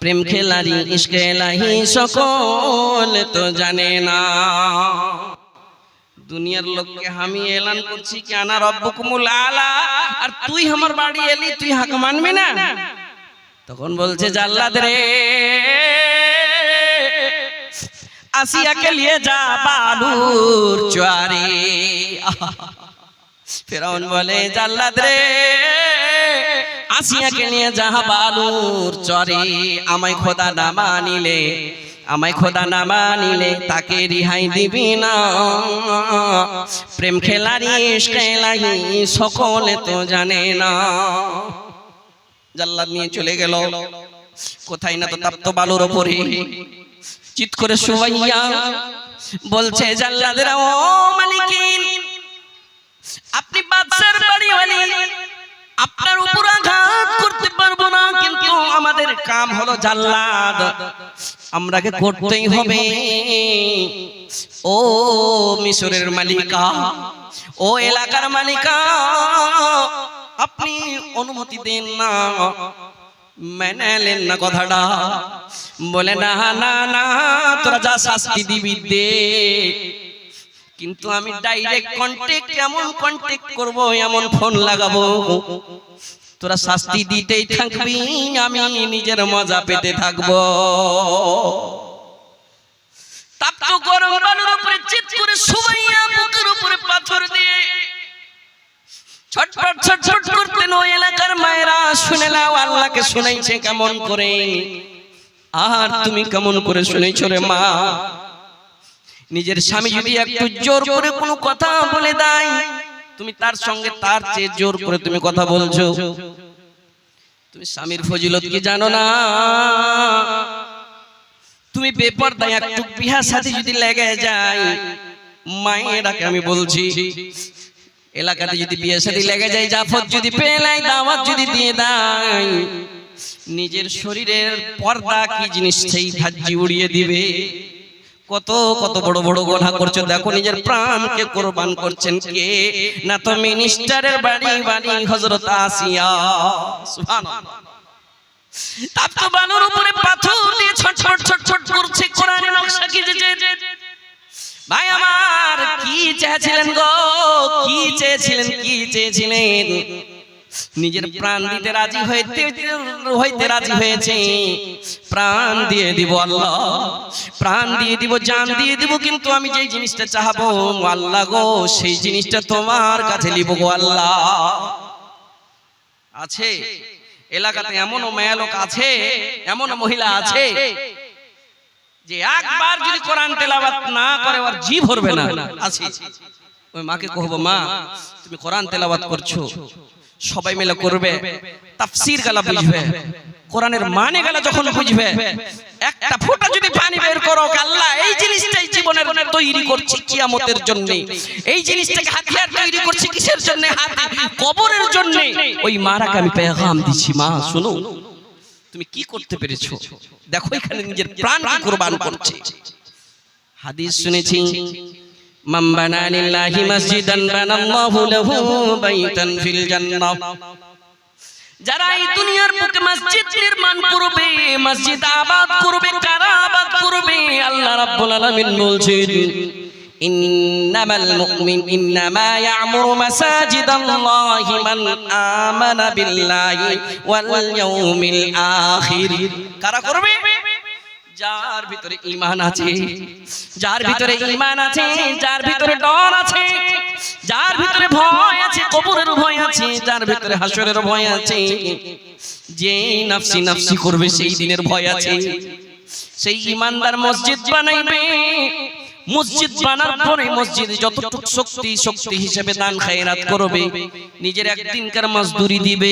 Speaker 1: প্রেম খেলারি ইশক ইলাহি সকলে তো জানে না। দুনিয়ার লোককে আমি এলান করছি কি আনা রব্বুকুমুল আলা, আর তুই আমার বাড়ি এলি, তুই হাক মানবি না? তখন বলছে, জাল্লাদ রে, আসিয়াকে নিয়ে যা বালুর চুয়ারে। ফিরআউন বলে, জাল্লাদ রে, আসিয়াকে নিয়ে যা বালুর চরে। আমায় খোদা না মানিলে, আমায় খোদা না মানিলে তাকে রিহাই দিবি না। প্রেম খেলারি ইশক ইলাহি সকলে তো জানে না। জাল্লাদ নিয়ে চলে গেল কোথায় না তো তাপ্ত বালুর উপরে। চিৎ করে সুমাইয়া বলছে, জাল্লাদেরা, ও মালিকিন, আপনি বাদশার বাড়িওয়ালি, আপনার উপর আঘাত করতে পারবো না, কিন্তু আমাদের কাম হলো জাল্লাদ, আমরাকে করতেই হবে। ও মিশরের মালিকা, ও এলাকার মালিকা, আপনি অনুমতি দেন না। মেনে নেন না কথাটা। বলে না না না, তোরা যা শাস্তি দিবি দে, কিন্তু আমি ডাইরেক্ট কন্টাক্ট, এমন কন্টাক্ট করব, এমন ফোন লাগাবো, তোরা শাস্তি দিতেই থাকবি, আমি নিজের মজা পেতে থাকবো। তাপ্ত গরম বালুর উপরে চিৎ করে সুমাইয়া বুকের উপরে পাথর দিয়ে ছটফট ছটফট করতেন। ওই এলাকার মায়েরা শুনে নাও, আল্লাহকে শুনাইছে কেমন করে, আর তুমি কেমন করে শুনেছো রে মা? নিজের স্বামী যদি একটু জোর করে কোনো কথা বলে দেয়, তুমি তার সঙ্গে তার চেয়ে জোর করে তুমি কথা বলছো। তুমি স্বামীর ফজিলত কি জানো না? তুমি বেপরদায় একটু বিয়া শাদী যদি লেগে যায়, মায়েরাকে আমি বলছি, এলাকাতে যদি বিয়ে শাদী লেগে যায়, জাফর যদি পেলাই, দাওয়াত যদি দিয়ে দেয়, নিজের শরীরের পর্দা কি জিনিস সেই ধাজ্জি উড়িয়ে দিবে। কত কত বড় বড় গুনাহ করছো, দেখো নিজের প্রাণকে কুরবান করছেন কে? না তো মিনিস্টারের বাড়ি বাড়ি হযরত আসিয়া। সুবহানাল্লাহ। তাপ্ত বালুর উপরে পাথর দিয়ে ছটফট ছটফট করছে, কোরআনের নকশা কিজেছে। ভাই আমার, কি চেয়েছিলেন গো? কি চেয়েছিলেন? কি চেয়েছিলেন? নিজের প্রাণ দিতে রাজি হইতে রাজি হয়েছে। প্রাণ দিয়ে দিব আল্লাহ, প্রাণ দিয়ে দিব, জান দিয়ে দিব, কিন্তু আমি যেই জিনিসটা চাহাবো আল্লাহ গো, সেই জিনিসটা তোমার কাছে নিব গো আল্লাহ। আছে এলাকাতে এমনও মেয়ে লোক আছে, এমন মহিলা আছে যে একবার যদি কোরআন তেলাওয়াত না করে ওর জি ভরবে না। আছে, ওই মাকে কহবো, মা তুমি কোরআন তেলাওয়াত করছো, সবাই মিলে করবে, তাফসীর গালা বুঝবে, কোরআনের মানে গালা যখন বুঝবে, একটা ফোঁটা যদি পানি বের করো, আল্লাহ এই জিনিসটাই জীবনের তৈরি করছি কিয়ামতের জন্য, এই জিনিসটাকে হাতিয়ার তৈরি করছি কিসের জন্য? কবরের জন্য। ওই মারাকে আমি পেগাম দিছি, মা শোনো, তুমি কি করতে পেরেছো, দেখো এখানে নিজের প্রাণকে কুরবান করছে। হাদিস শুনেছি, মান বানা লিল্লাহি মসজিদান বানাল্লাহু লাহু বাইতান ফিল জান্নাহ। যারা এই দুনিয়ার বুকে মসজিদ নির্মাণ করবে, মসজিদ আবাদ করবে, কারা আবাদ করবে? আল্লাহ রাব্বুল আলামিন বলছেন, ইন্নামা ইয়ামুরু মাসাজিদাল্লাহি মান আমানা বিল্লাহি ওয়াল ইয়াউমিল আখির। কারা করবে? যার ভিতরে ঈমান আছে, যার ভিতরে ঈমান আছে, যার ভিতরে ডর আছে, যার ভিতরে ভয় আছে, কবরের ভয় আছে, যার ভিতরে হাসরের ভয় আছে, যে নফসি নফসি করবে সেই দিনের ভয় আছে, সেই ঈমানদার মসজিদ বানাইবে। মসজিদ বানার পরে মসজিদে যতটুকু শক্তি হিসেবে দান খায়রাত করবে, নিজের একদিনকার মজদুরি দিবে,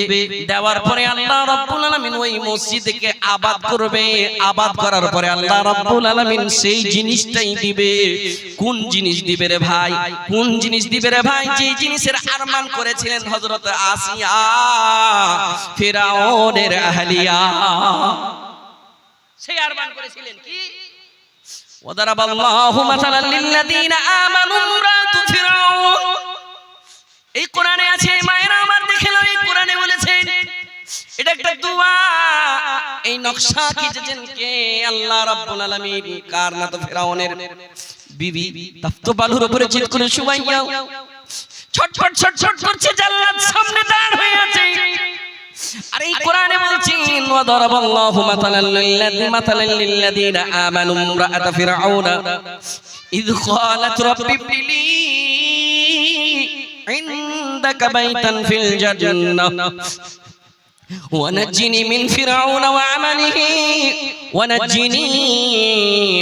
Speaker 1: দেওয়ার পরে আল্লাহ রাব্বুল আলামিন ওই মসজিদকে আবাদ করবে। আবাদ করার পরে আল্লাহ রাব্বুল আলামিন সেই জিনিসটাই দিবে। কোন জিনিস দিবে রে ভাই? কোন জিনিস দিবে রে ভাই? যে জিনিসের আরমান করেছিলেন হযরত আসিয়া, ফিরাউনের আহলিয়া, সেই আরমান করেছিলেন কি? وضرب الله مثلا للذين آمنوا امرأة فرعون। এই কোরআনে আছে, মায়েরা আমার দেখে নাও, এই কোরআনে বলেছেন, এটা একটা দোয়া। এই নকশা কিজেছেন কে? আল্লাহ রাব্বুল আলামিন। কার? না তো ফিরাউনের বিবি। তাপ্ত বালুর উপরে চিৎ করে সুমাইয়া ছটফট ছটফট করছে, জান্নাত সামনে দাঁড় হয়ে আছে। আর এই কোরআনে বলছেন, ওয়া দারাবাল্লাহু মাতালান লিল্লাযীনা আমানু ইমরাআত ফিরআউনা ইয ক্বালাত রাব্বি ইবলি ইনদাকা বাইতান ফিল জান্নাহ ওয়া নাজ্জিনি মিন ফিরআউনা ওয়া আমালিহি ওয়া নাজ্জিনি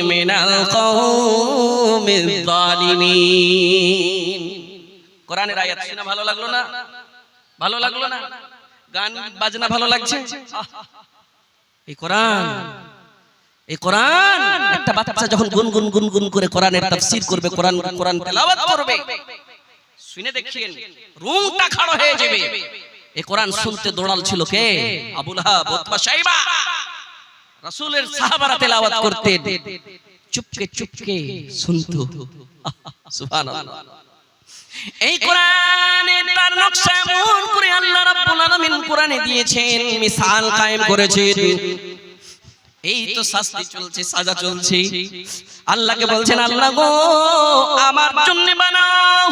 Speaker 1: মিনাল কওমিয যালিমিন। কোরআনের আয়াত শুনে ভালো লাগলো না? ভালো লাগলো না? গান বাজনা ভালো লাগছে? এই কোরআন, এই কোরআন একটা বাচ্চা যখন গুনগুন গুনগুন করে কোরআনের তাফসীর করবে, কোরআন তেলাওয়াত করবে, শুনে দেখেন রুমটা খাড়া হয়ে যাবে। এই কোরআন শুনতে দৌড়াল ছিল কে? আবু লাহাব, উতবা, শাইবা। রাসূলের সাহাবারা তেলাওয়াত করতেন, চুপকে চুপকে শুনতো। সুবহানাল্লাহ। এই কোরআনে তার নকশা এমন করে আল্লাহ রাব্বুল আলামিন কোরআনে দিয়েছেন, মিসাল কায়েম করেছেন। এই তো শাস্তি চলছে, সাজা চলছে। আল্লাহকে বলছেন, আল্লাহ গো আমার জন্য বানাও,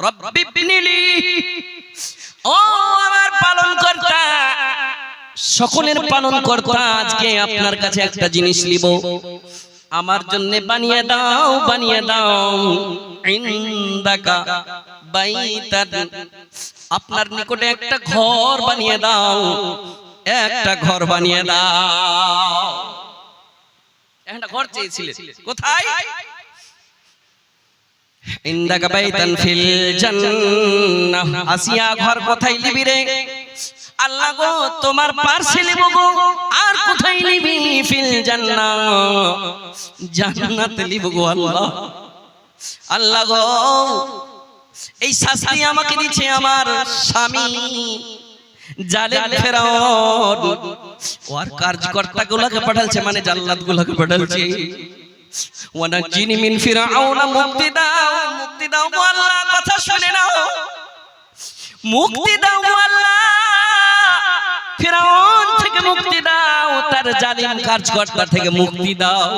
Speaker 1: রব্বি বিনিলি, ও আমার পালনকর্তা, সকলের পালনকর্তা, আজকে আপনার কাছে একটা জিনিস নিব, আমার জন্য বানিয়ে দাও, বানিয়ে দাও। ইনদাকা বাইতান, আপনার নিকটে একটা ঘর বানিয়ে দাও, একটা ঘর বানিয়ে দাও। একটা ঘর চেয়েছিলেন কোথায়? ইনদাকা বাইতান ফিল জান্নাহ। আসিয়া ঘর কোথায় নিবি রে? আল্লাহ গো তোমার পার্সে নিব গো। আর কোথায় নিবি? ফিল জান্নাহ, জান্নাতে নিব গো আল্লাহ। আল্লাহ গো এই শাস্তি আমাকে দিচ্ছে আমার স্বামী জালেম ফেরাউন, ওর কার্যকর্তা গুলোকে পাঠালছে, মানে জাল্লাত গুলোকে পাঠালছে। ওয়ানাজিনি মিন ফিরাউনা, মুক্তি দাও, মুক্তি দাও গো আল্লাহ। কথা শুনে নাও, মুক্তি দাও গো আল্লাহ, ফিরাউন থেকে মুক্তি দাও, তার জালিম কার্যকর্তা থেকে মুক্তি দাও।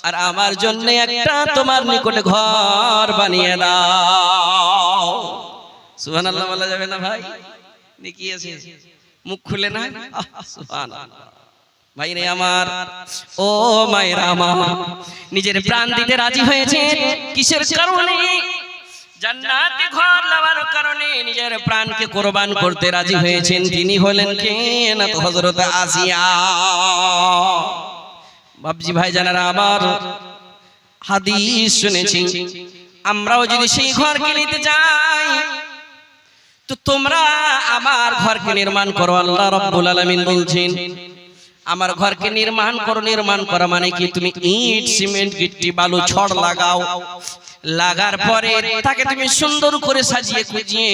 Speaker 1: আর আমার জন্য একটা তোমার নিকটে ঘর বানিয়ে দাও। সুবহানাল্লাহ বলা যাবে না ভাই? নেকি আছে, মুখ খুলে না। সুবহানাল্লাহ। ভাই রে আমার, ও মায়েরা আমার, নিজের প্রাণ দিতে রাজি হয়েছে কিসের কারণে? জান্নাতে ঘর লাগার কারণে নিজের প্রাণকে কুরবান করতে রাজি হয়েছেন। তিনি হলেন কে? না তো হযরত আসিয়া। বাবজি ভাই জানারা আমার, হাদিস শুনেছি, আমরাও যদি সেই ঘরকে নিতে যাই তো তোমরা আমার ঘরকে নির্মাণ করো। আল্লাহ রাব্বুল আলামিন বলছেন, আমার ঘরকে নির্মাণ করো। নির্মাণ করা মানে কি? তুমি ইট, সিমেন্ট, গিট্টি, বালু, ছড় লাগাও। লাগার পরে তাকে তুমি সুন্দর করে সাজিয়ে কুজিয়ে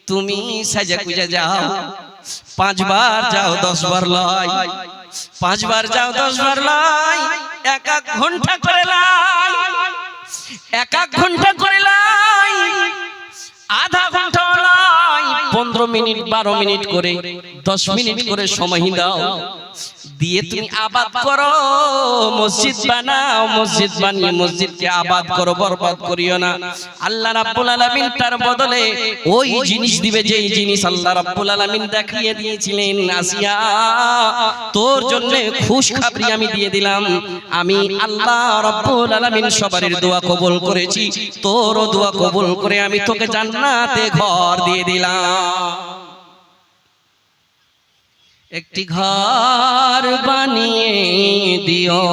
Speaker 1: তুমি সাজা কুজা যাও। 5 বার যাও, 10 বার লয়, 5 বার যাও, 10 বার লয়, 1 ঘন্টা করে লয়, 1 ঘন্টা করে লয়, আধা ঘন্টা লয়, 15 মিনিট, 12 মিনিট করে, 10 মিনিট করে সময় দাও। দিয়ে তুমি আবাদ করো, মসজিদ বানাও। মসজিদ বানিয়ে মসজিদকে আবাদ করো, বরবাদ করিও না। আল্লাহ রাব্বুল আলামিন তার বদলে ওই জিনিস দিবে যেই জিনিস আল্লাহ রাব্বুল আলামিন দেখিয়ে দিয়েছিলেন। আসিয়া তোর জন্য খুশখবরি আমি দিয়ে দিলাম। আমি আল্লাহ রাব্বুল আলামিন সবার দোয়া কবুল করেছি, তোরও দোয়া কবুল করে আমি তোকে জান্নাতে ঘর দিয়ে দিলাম। একটি ঘর বানিয়ে দিও,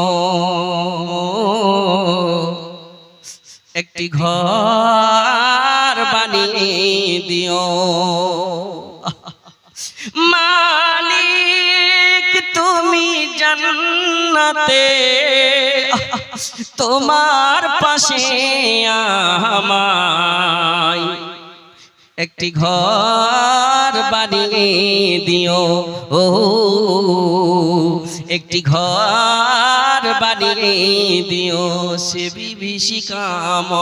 Speaker 1: একটি ঘর বানিয়ে দিও। মালিক তুমি জান্নাতে, তোমার পাশে আমায় একটি ঘর বানিয়ে দিও। ও একটি ঘর বানিয়ে দিও। সে বিভীষিকাময়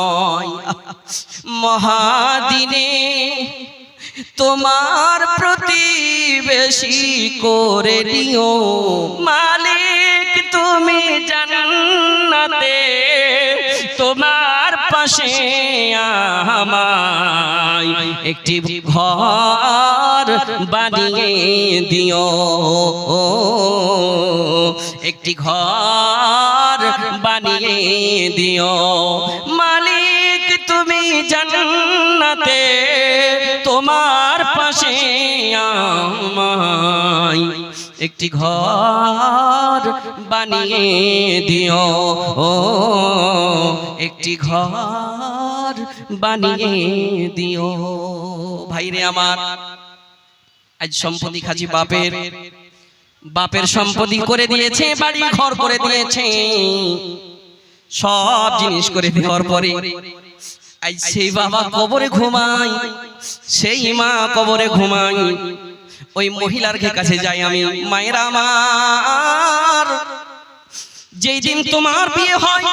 Speaker 1: মহাদিনে তোমার প্রতিবেশী করে দিও। মালিক তুমি জান্নাতে, তোমার পাশে আমায় একটি ঘর বানিয়ে দিও। একটি ঘর বানিয়ে দিও। মালিক তুমি জান্নাতে, তোমার পাশে আমায় একটি ঘর বানিয়ে দিও। একটি ঘর বানিয়ে দিও। ভাইরে আমার, আজ সম্পত্তি খাজি বাপের সম্পত্তি করে দিয়েছে, বাড়ি ঘর করে দিয়েছে, সব জিনিস করে দেওয়ার পরে আজ সেই বাবা কবরে ঘুমাই, সেই মা কবরে ঘুমাই। ওই মহিলার কাছে যাই আমি, মায়েরা আমার, যেই দিন তোমার বিয়ে হয়,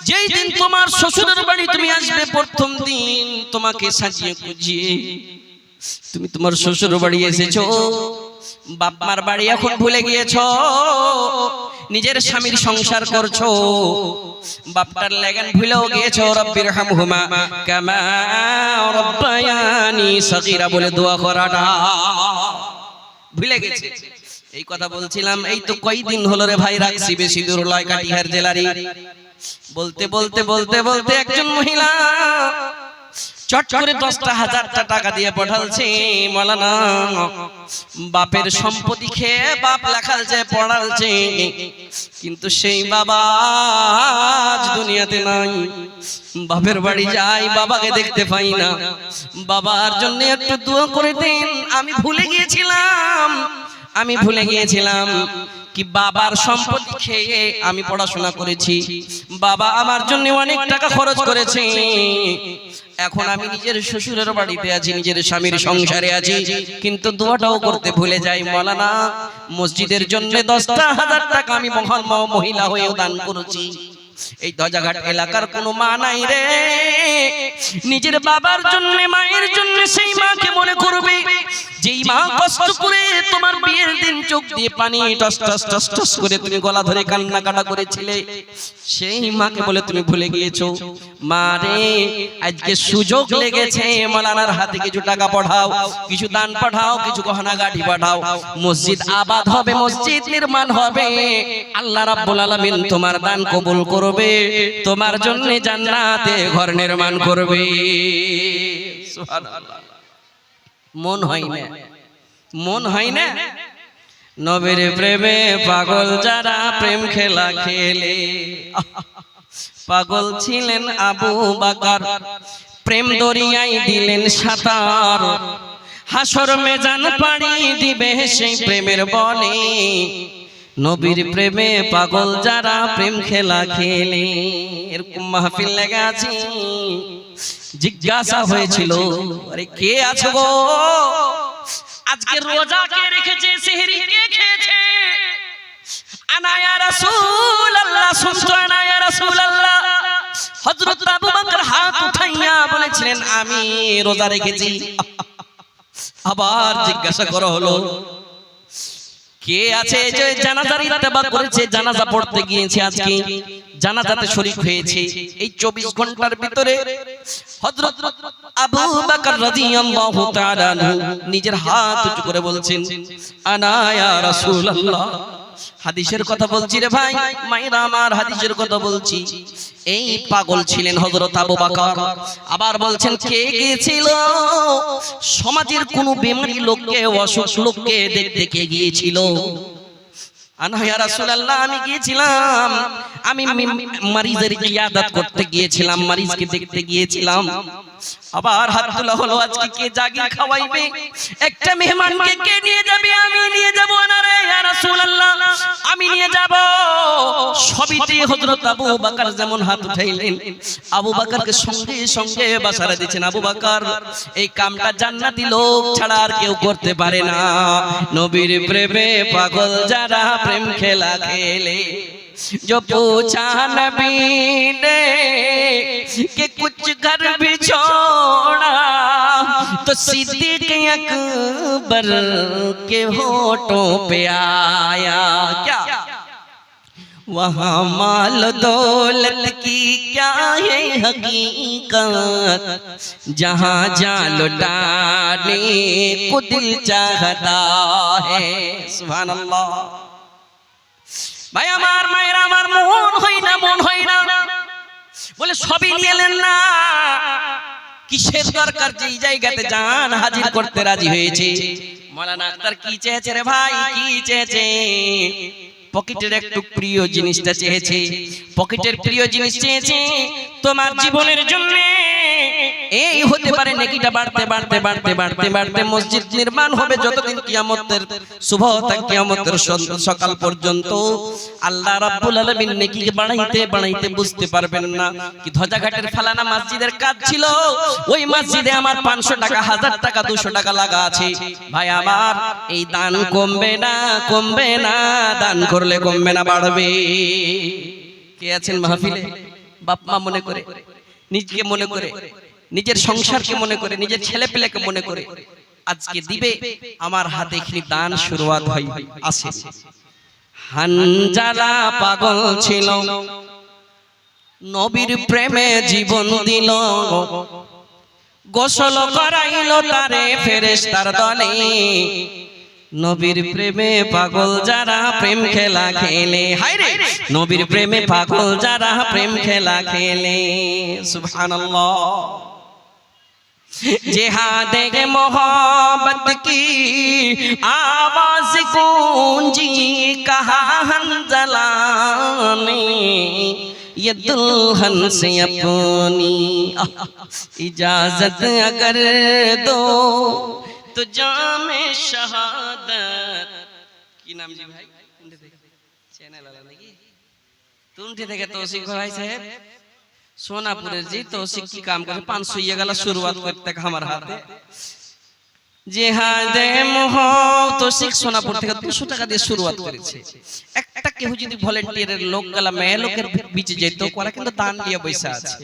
Speaker 1: যেই দিন তোমার শ্বশুরের বাড়ি তুমি আসবে, প্রথম দিন তোমাকে সাজিয়ে গুজিয়ে তুমি তোমার শ্বশুর বাড়ি এসেছো, বাপ মার বাড়ি এখন ভুলে গিয়েছো, নিজের স্বামীর সংসার করছো, বাপটার লেগান ভুলেও গিয়েছো। রব্বির হামহুমা কামা রব্বায়ানি সগীরা বলে দোয়া করাটা ভুলে গেছে। এই কথা বলছিলাম, এই তো কয়দিন হলো রে ভাই রাখছি বেশি দূর লয় কাটিহার জেলারি। বলতে বলতে বলতে বলতে একজন মহিলা চট করে 10,000 টাকা দিয়ে পাঠালছে, মাওলানা বাপের সম্পত্তি খেয়ে বাপ লেখালছে পড়ালছে, কিন্তু সেই বাবা আজ দুনিয়াতে নাই। বাপের বাড়ি যাই, বাবাকে দেখতে পাই না, বাবার জন্য একটু দোয়া করে দিন। আমি ভুলে গিয়েছিলাম কি বাবার সম্পত্তি খেয়ে আমি পড়াশোনা করেছি, বাবা আমার জন্য অনেক টাকা খরচ করেছে, এখন আমি নিজের শ্বশুরের বাড়িতে আছি, নিজের স্বামীর সংসারে আছি, কিন্তু দোয়াটাও করতে ভুলে যাই। মাওলানা মসজিদের জন্য 10,000 টাকা আমি মহান মহিলা হয়েও দান করেছি। এই দজাঘাট এলাকার কোনো মা নাই রে, নিজের বাবার জন্য মায়ের জন্য সেই মাকে মনে করবে যেই মা কষ্ট করে তোমার বিয়ের দিন চোখ দিয়ে পানি টস টস টস টস করে তুমি গলা ধরে কান্না কাটা করেছিলে, সেই মাকে বলে তুমি ভুলে গিয়েছো। মা রে, আজকে সুযোগ লেগেছে, মাওলানার হাতে কিছু টাকা পাঠাও, কিছু দান পাঠাও, কিছু গহনা গাড়ি পাঠাও, মসজিদ আবাদ হবে, মসজিদ নির্মাণ হবে, আল্লাহ রাব্বুল আলামিন তোমার দান কবুল করবে, তোমার জন্য জান্নাতে ঘর নির্মাণ করবে। সুবহানাল্লাহ। মন হয় না নবীর প্রেমে পাগল যারা, প্রেম খেলা খেলে। পাগল ছিলেন আবু বকর, প্রেম দরিয়ায় দিলেন সাঁতার, হাসর মেজান পাড়ি দিবে সেই প্রেমের বনে। নবীর প্রেমে পাগল যারা, প্রেম খেলা খেলে। এরকম মাহফিল লেগে আছি, জিজ্ঞাসা হয়েছিল, আরে কে আছো গো আজকে রোজা কে রেখেছে, সেহরি কে খেয়েছে? আনা ইয়া রাসূলুল্লাহ, শুনতো আনা ইয়া রাসূলুল্লাহ। হযরত আবু বকর হাত উঠাইয়া বলেছিলেন আমি রোজা রেখেছি। আবার জিজ্ঞাসা করা হলো কে আছে যে জানাজার ইত্তেবা করেছে, জানাজা পড়তে গিয়েছে, আজকে জানাজাতে শরীক হয়েছে। এই 24 ঘন্টার ভিতরে হযরত আবু বকর রাদিয়াল্লাহু তাআলা নিজের হাত উঁচু করে বলছেন আনা ইয়া রাসূলুল্লাহ। হাদিসের কথা বলছি রে ভাই, মায়েরা আমার, হাদিসের কথা বলছি। এই পাগল ছিলেন হযরত আবু বকর। আবার বলছেন কে গিয়েছিল? সমাজের কোন বেমারি লোককে, অসুখ লোককে দেখতে কে গিয়েছিল? আনা ইয়া রাসূলুল্লাহ, আমি গিয়েছিলাম, আমি মারিজের ইয়াদত করতে গিয়েছিলাম, মারিজকে দেখতে গিয়েছিলাম। আবার হাত তোলা হলো, আজকে কে জাগির খাওয়াইবে? একটা মেহমানকে কে নিয়ে যাবে? আমি নিয়ে যাব। না রে ইয়া রাসূলুল্লাহ, আমি নিয়ে যাব। সবিতে হযরত আবু বকর যেমন হাত উঠাইলেন, আবু বকরকে সঙ্গে সঙ্গে বাসারা দিয়েছেন, আবু বকর এই কামটা জান্নাতি লোক ছাড়া আর কেউ করতে পারে না। নবীর প্রেমে পাগল যারা, প্রেম খেলা খেলে। जो पूछा नबी ने कि कुछ घर भी छोड़ा, तो सिद्दीक अकबर के होठों पे आया क्या? वहाँ माल दौलत की क्या है हकीकत, जहाँ जा लुटाने को दिल चाहता है। सुभान अल्लाह। ভাই আমার, মায়ের আমার, মন হয় না বলে সবই নিয়ে এলেন না। কিসের দরকার? যেই জায়গাতে যান হাজির করতে রাজি হয়েছে। মাওলানা আক্তার কি চেয়েছে রে ভাই, কি চেয়েছে? পকেটের একটু প্রিয় জিনিসটা চেয়েছে, পকেটের প্রিয় জিনিস চেয়েছে। তোমার জীবনের জন্য এই হতে পারে নেকিটা বাড়তে বাড়তে বাড়তে বাড়তে বাড়তে মসজিদ নির্মাণ হবে যতদিন কিয়ামতের শুভ থেকে কিয়ামতের সকাল পর্যন্ত আল্লাহ রাব্বুল আলামিন নেকিকে বাড়াইতে বাড়াইতে বুঝতে পারবেন না কি ধ্বজাঘাটের ফালানা মসজিদের কাজ ছিল ওই মসজিদে আমার 500 টাকা 1000 টাকা 200 টাকা লাগা আছে ভাই আমার এই দান কমবে না দান করলে কমবে না বাড়বে কে আছেন মাহফিলে বাপ মা মনে করে নিজকে মনে করে নিজের সংসারকে মনে করে নিজের ছেলেপেলেকে মনে করে আজকে দিবে আমার হাতে এখানে দান শুরুয়াত হয় আসে হানজালা পাগল ছিল নবীর প্রেমে জীবন দিল গোসল করাইল তারে ফেরেশতার দলে নবীর প্রেমে পাগল যারা প্রেম খেলা খেলে হায়রে নবীর প্রেমে পাগল যারা প্রেম খেলা খেলে সুবহানাল্লাহ जिहादे मोहब्बत की आवाज गूंजी कहा हंज़ला ने ये दुल्हन से अपनी इजाजत अगर दो तो जामे शहादत की नाम जी भाई चैनल वाला नहीं तुंठे देखे तौसीक भाई साहब सोनापुरेर जी तौसीक की काम करे 500 ये गला शुरुआत करते हमारे हाथे जिहादे मोहब्बत तौसीक सोनापुर থেকে 200 টাকা দিয়ে শুরুয়াত করেছে একটা কেউ যদি ভলান্টিয়ারের লোক গলা মেয়ে লোকের বিচে যেত ওরা কিন্তু দান দিয়ে বসে আছে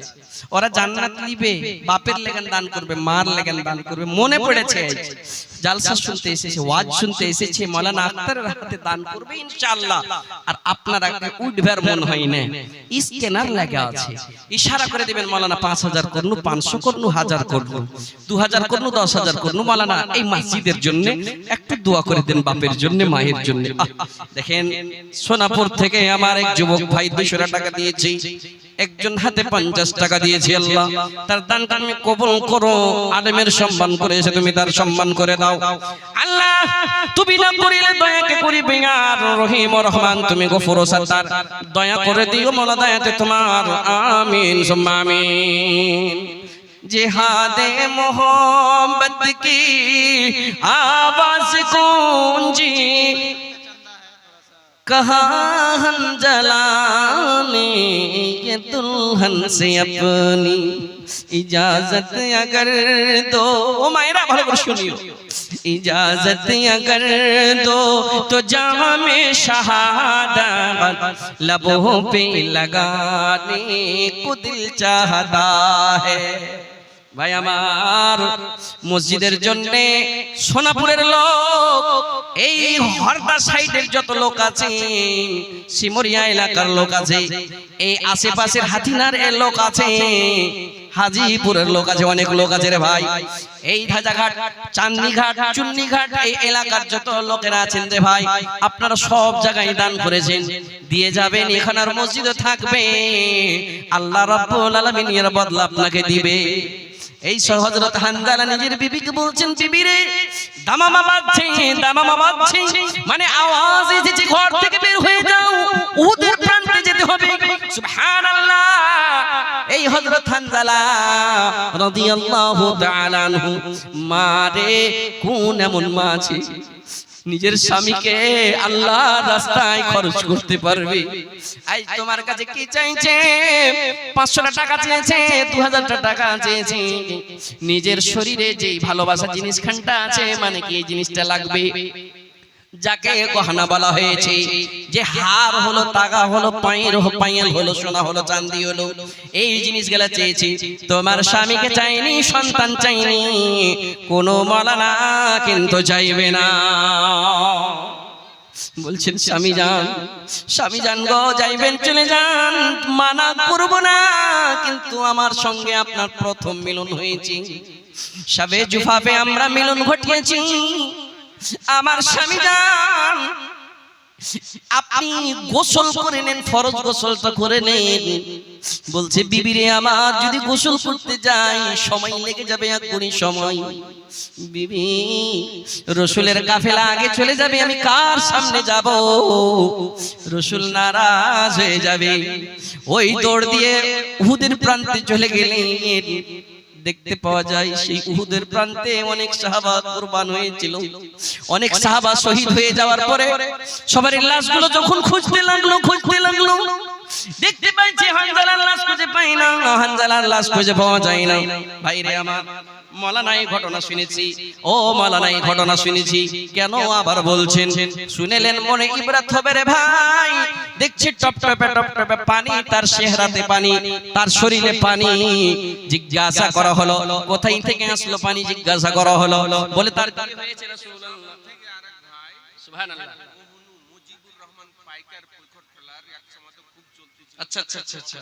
Speaker 1: ওরা জান্নাত নিবে বাপের লেগান দান করবে মার লেগান দান করবে মনে পড়েছে জালসা শুনতে এসেছে ওয়াজ শুনতে এসেছে মাওলানা আক্তারের হাতে দান করবে ইনশাআল্লাহ আর আপনারা উঠবার মন হয় না স্ক্যানার লাগা আছে ইশারা করে দিবেন মাওলানা 5000 করনু 500 করনু 1000 করনু 2000 করনু 10000 করনু মাওলানা এই মসজিদের জন্য একটু দোয়া করে দেন বাপের জন্য মায়ের জন্য দেখেন সোনাপুর থেকে আমার এক যুবক ভাই 200 টাকা দিয়েছে একজন হাতে 50 টাকা দিয়েছে আল্লাহ তার দানটা তুমি কবুল করো আলেমের সম্মান করেছে তুমি তার সম্মান করে দাও আল্লাহ তুমি না করিলে দয়াকে করিবে আর রহিম ও রহমান তুমি গফুর ও সত্তার দয়া করে দিও মাওলা দয়াতে তোমার আমিন সুম্মা আমিন जिहादे मोहब्बत की आवाज गूंजी कहा हंज़ला ने ये दुल्हन से अपनी इजाजत अगर दो ओ मायरा ভালো করে শুনিও इजाजत अगर दो तो जामे शहादत लबों पे लगाने को दिल चाहता है ভাই আমার মসজিদের জন্য সোনাপুরের লোক এই হরদা সাইডের যত লোক আছে সিমরিয়া এলাকার লোক আছে এই আশেপাশের হাতিনার এর লোক আছে হাজিপুরের লোক আছে অনেক লোক আছে রে ভাই এই ধাজাঘাট চাঁদনীঘাট চুন্নীঘাট এই এলাকার যত লোকেরা আছেন রে ভাই আপনারা সব জায়গায় দান করেছেন দিয়ে যাবেন এখানের মসজিদে থাকবে আল্লাহ রাব্বুল আলামিন এর বদলা আপনাকে দিবে এই হযরত হানজালা নিজের বিবিকে বলছেন বিবি রে দামামা বাজছে মানে আওয়াজ এসেছে ঘর থেকে বের হয়ে যাও উহুদের প্রান্তে যেতে হবে সুবহানাল্লাহ এই হযরত হানজালা রাদিয়াল্লাহু তাআলা আনহু মারে কোন এমন মা আছে নিজের স্বামীকে আল্লাহর রাস্তায় খরচ করতে পারবে আজ তোমার কাছে কি চাইছে 500 টাকা চেয়েছে 2000 টাকা চেয়েছে নিজের শরীরে যেই ভালোবাসা জিনিসখানটা আছে মানে কি এই জিনিসটা লাগবে যাকে গহনা বলা হয়েছে যে হার হলো তাগা হলো পায়েল হলো সোনা হলো চাঁদি হলো এই জিনিসগুলা চেয়েছি তোমার স্বামীকে চাইনি সন্তান চাইনি কোনো মাওলানা কিন্তু চাইবে না বলছেন স্বামী যান গো যাইবেন চলে যান মানা করব না কিন্তু আমার সঙ্গে আপনার প্রথম মিলন হয়েছে শবে জুফাফে আমরা মিলন ঘটিয়েছি আমার স্বামী যান আপনি গোসল করে নেন ফরজ গোসলটা করে নেন বলছে বিবি রে আমার যদি গোসল করতে যাই সময় লেগে যাবে এক গুণী সময় বিবি রাসূলের কাফেলা আগে চলে যাবে আমি কার সামনে যাব রাসূল নারাজ হয়ে যাবে ওই দৌড় দিয়ে উহুদের প্রান্তে চলে গেলেন দেখতে পাওয়া যায় সেই উহুদের প্রান্তে অনেক সাহাবা কুরবান হয়েছিল। অনেক সাহাবা শহীদ হয়ে যাওয়ার পরে সবার লাশগুলো যখন খুঁজতে লাগলো দেখতে পাই যে হানজালার লাশ খুঁজে পাই না, হানজালার লাশ খুঁজে পাওয়া যায় না। ভাইরে আমার, মাওলানা এই ঘটনা শুনেছি, ও মাওলানা এই ঘটনা শুনেছি, কেন আবার বলছেন? শুনেলেন মনে ইবরাত হবে রে ভাই। দেখছি টপ টপে পানি, তার চেহারাতে পানি, তার শরীরে পানি। জিজ্ঞাসা করা হলো কোথায় থেকে আসলো পানি, জিজ্ঞাসা করা হলো, বলে তার কি হয়েছে রাসূলুল্লাহ। সুবহানাল্লাহ। আচ্ছা আচ্ছা আচ্ছা আচ্ছা।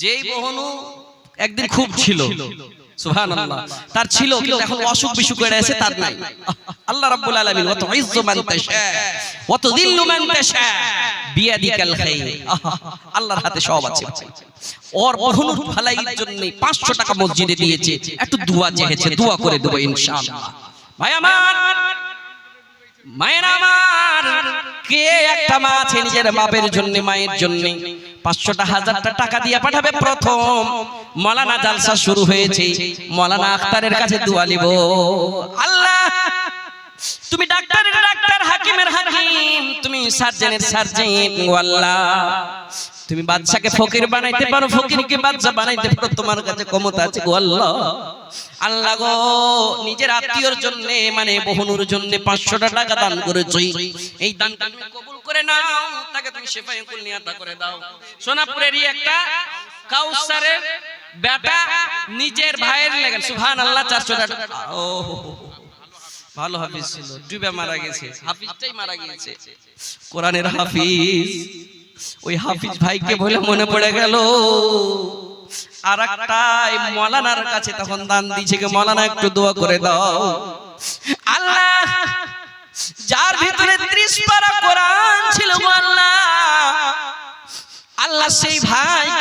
Speaker 1: যেই বহনু একদিন খুব ছিল, সুবহানাল্লাহ, তার ছিল, কিন্তু এখন অসুখ বিসুখ হয়ে আছে, তার নাই। আল্লাহ রাব্বুল আলামিন ওয়া তুইজ্জু মান তাশা ওয়া তুযিল্লু মান তাশা বিয়াদিকাল খায়র, আল্লাহর হাতে সব আছে। ওর বহনুর ভালাইর জন্য 500 টাকা মসজিদে দিয়েছে, একটু দোয়া চেয়েছে, দোয়া করে দেব ইনশাআল্লাহ। ভাই আমার, মায়ের আমার, কে একটা মা আছে নিজের বাপের জন্য, মায়ের জন্য 500টা 1000টা টাকা দিয়ে পাঠাবে? প্রথম মাওলানা জালসা শুরু হয়েছে, মাওলানা আখতারের কাছে দোয়া নিব। আল্লাহ, তুমি ডাক্তারের ডাক্তার, হাকিমের হাকিম, তুমি সার্জনের সার্জন। ও আল্লাহ, তুমি বাদশাকে ফকির বানাইতে পারো, ফকিরকে বাদশা বানাইতে পারো, তোমার কাছে ক্ষমতা আছে গো আল্লাহ। আল্লাহ গো, নিজের আত্মীয়র জন্য, মানে বহনুর জন্য 500টা টাকা দান করেছো, এই দানটা তুমি কবুল করে নাও, তাকে তুমি শেফায়ে কুল্লি আতা করে দাও। সোনাপুরেরই একটা কাউসারের বেটা নিজের ভাইয়ের লেগে, সুবহানাল্লাহ, 400 টাকা। ও ভালো হাফিজ ছিল, ডুবে মারা গেছে, হাফিজটাই মারা গিয়েছে, কোরআনের হাফিজ। ওই হাফিজ ভাইকে বলে মনে পড়ে গেল আর একটাই মাওলানার কাছে তখন দান দিয়েছে, মাওলানা একটু দোয়া করে দাও। আল্লাহ, যার ভিতরে 30 পারা কোরআন ছিল, আল্লাহ, আল্লাহ সেই ভাই